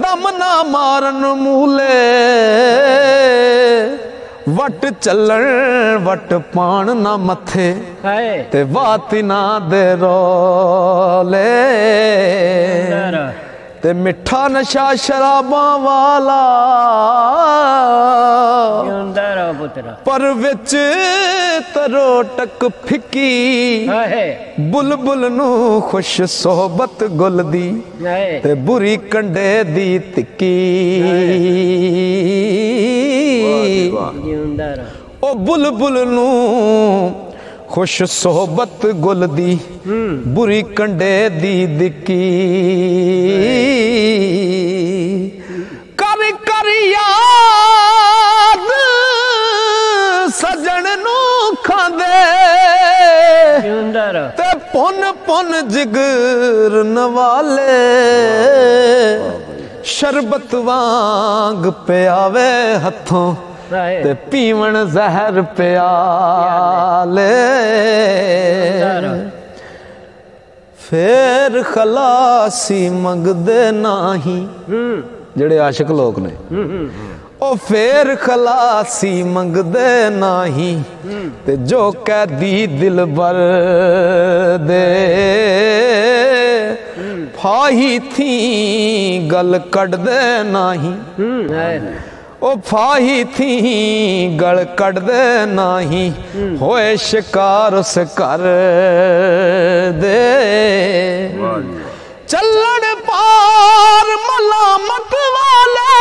दम ना मारन मूले वट चलन वट पान ना मथे ते वाती ना दे रोले ते मिठा नशा शराबा वाला पर विच तरोटक फिकी बुलबुल नू खुश सोहबत गुल दी ते बुरी कंडे दी तिक्की ओ बुलबुल नू खुश सोहबत गुल दी बुरी कंडे दी दिक्की कर कर याद सजन नू खांदे ते पुन पुन जिगर नवाले शरबत वांग पियावे हथों ते पीवन जहर प्याले फिर खलासी मंगदे नाही जेड़े आशिक लोग ने ओ फिर खलासी मंगदे नाही ते जो कैदी दिल बर दे फाही थी गल कट दे नाही ओ फाही थी गल कट दे नाही होए शिकार उस कर दे चलन पार मलामत वाले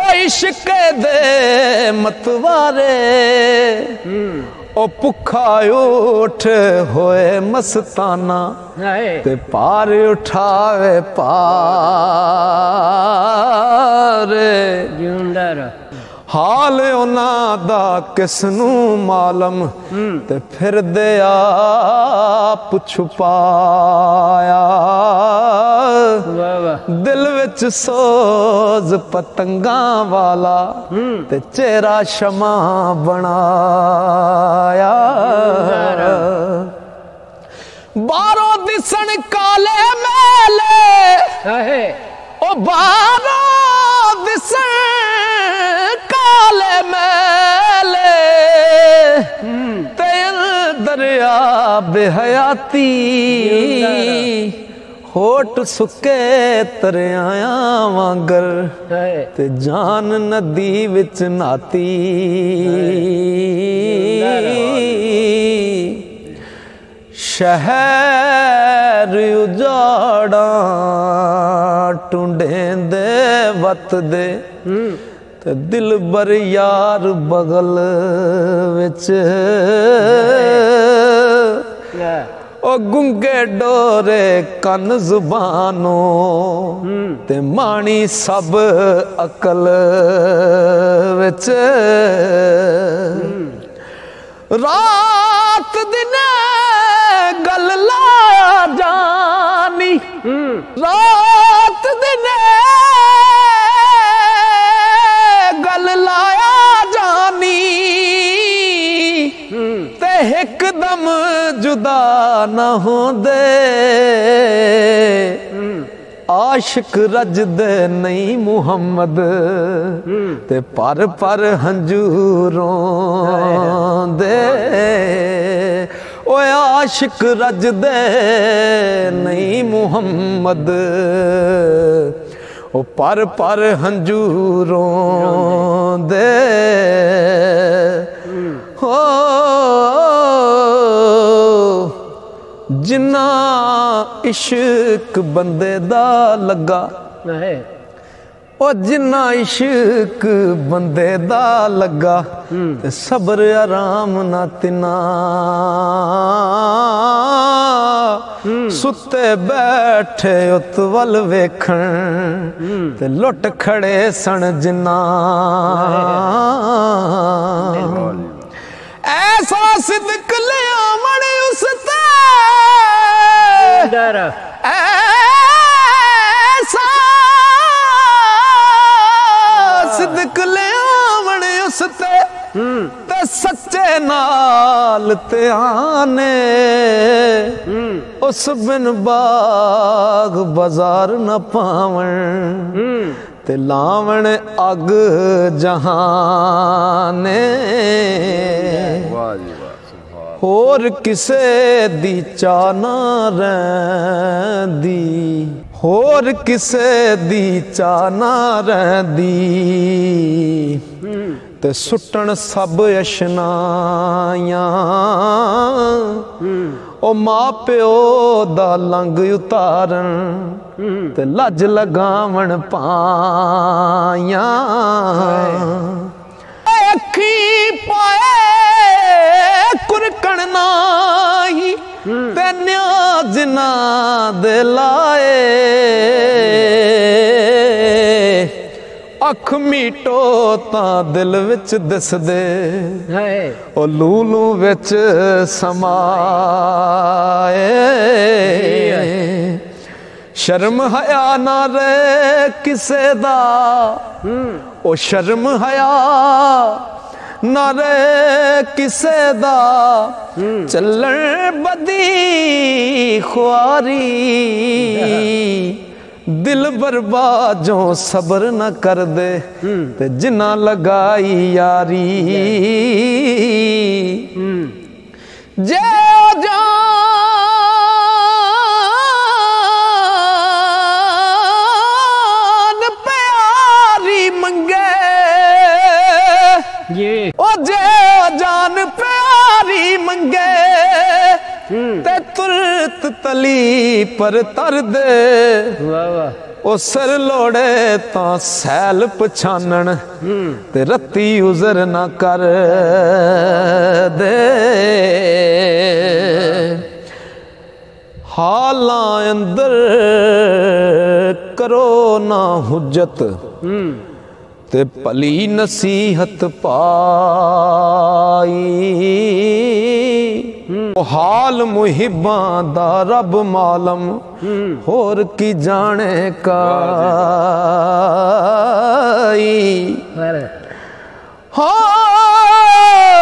ओ इश्क दे मतवारे ओ पुखा उठ होए मस्ताना ते पार उठावे पार हाल उना दा किसनू मालम ते फिर दे आप छुपाया दिल विच सोज पतंगा वाला ते चेहरा शमा बनाया बारों दिसन काले मेले ओ बारों दिसन काले मेले तेल दरिया बेहयाती होठ सुके तरियाया वांगर ते जान नदी विच नाती शहर उजाड़ा टूंडेंदे वत दे ते दिल बर यार बगल विच ओ गुंगे डोरे कन जुबानों ते माणी सब अकल विच रात दिन गल ला जानी रात दिन गल लाया जानी ते एकदम जुदा न होंदे आशिक रजदे नहीं मुहम्मद ते पर हंजूरों दे ओए आशिक रजदे नहीं मुहम्मद ओ पर हंजूरों दे हो जिन्ना इश्क बंदे दा लगा ओ जिन्ना इश्क बंदे दा लगा ते सबर आराम ना तिना सुते बैठे उत वल वेखण ते लुट खड़े सन जिन्ना ऐसा सिद्क लिया मणे उसते ऐसा सिद्क लिया मणे उसते ते सच्चे नाल ते आने उस बिन बाग बाजार न पावन ते लावण अग जहाने होर किसे दी चाना रैंदी होर किसे दी चाना रैंदी ते सुटन सब अशनायां ओ मां प्यो दा लंग उतारन ते लज लगावण पायां अखी पाए कुरकण नाही ते न्याज ना दे लाए अख मीटो तां दिल विच दिसदे ओ लूलू विच समाए शर्म हया ना रे किसे दा ओ शर्म हया ना रे किसे दा चलण बदी ख्वारी दिल बर्बादों सबर न कर दे ते जिन्ना लगाई यारी जे जान प्यारी मंगे ओ जे जान प्यारी मंगे ते तुरत तली पर तर दे ओ सर लोड़े तां सैल पछानन ते रत्ती उजर ना कर दे हालां अंदर करो ना हुज्जत ते भली नसीहत पाई हाल मुहिबां दा रब मालम होर की जाने काई हाँ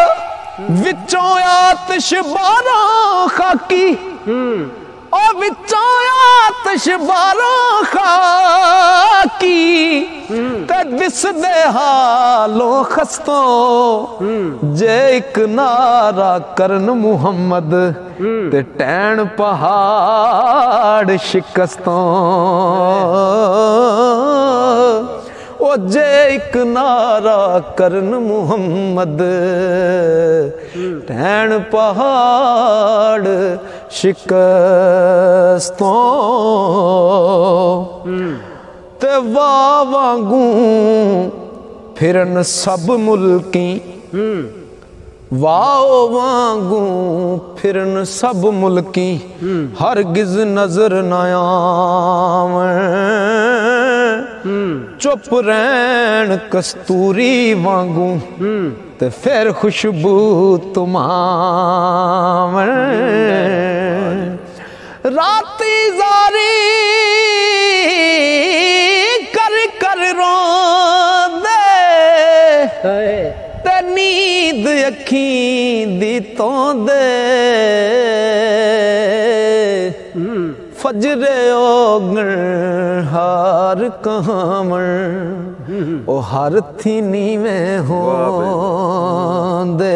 विचों आतिश बारां खाकी ओ विचों आतिश बारां खाकी ते दिसदे हालों खस्तों जे एक नारा करन मुहम्मद ते टैण पहाड़ शिकस्तों ओ जे एक नारा करन मुहम्मद टैण पहाड़ शिकस्तों ते वाह वांगू फिरन सब मुल्की वाह वांगू फिरन सब मुल्की हरगिज नजर न आवन चुप रहन कस्तूरी वांगू ते फिर खुशबू तुमावन राती जारी कर कर रोंदे ते नींद अखीं दी तोंदे फजरे ओगण हार कहावण ओ हर थी नीवें होंदे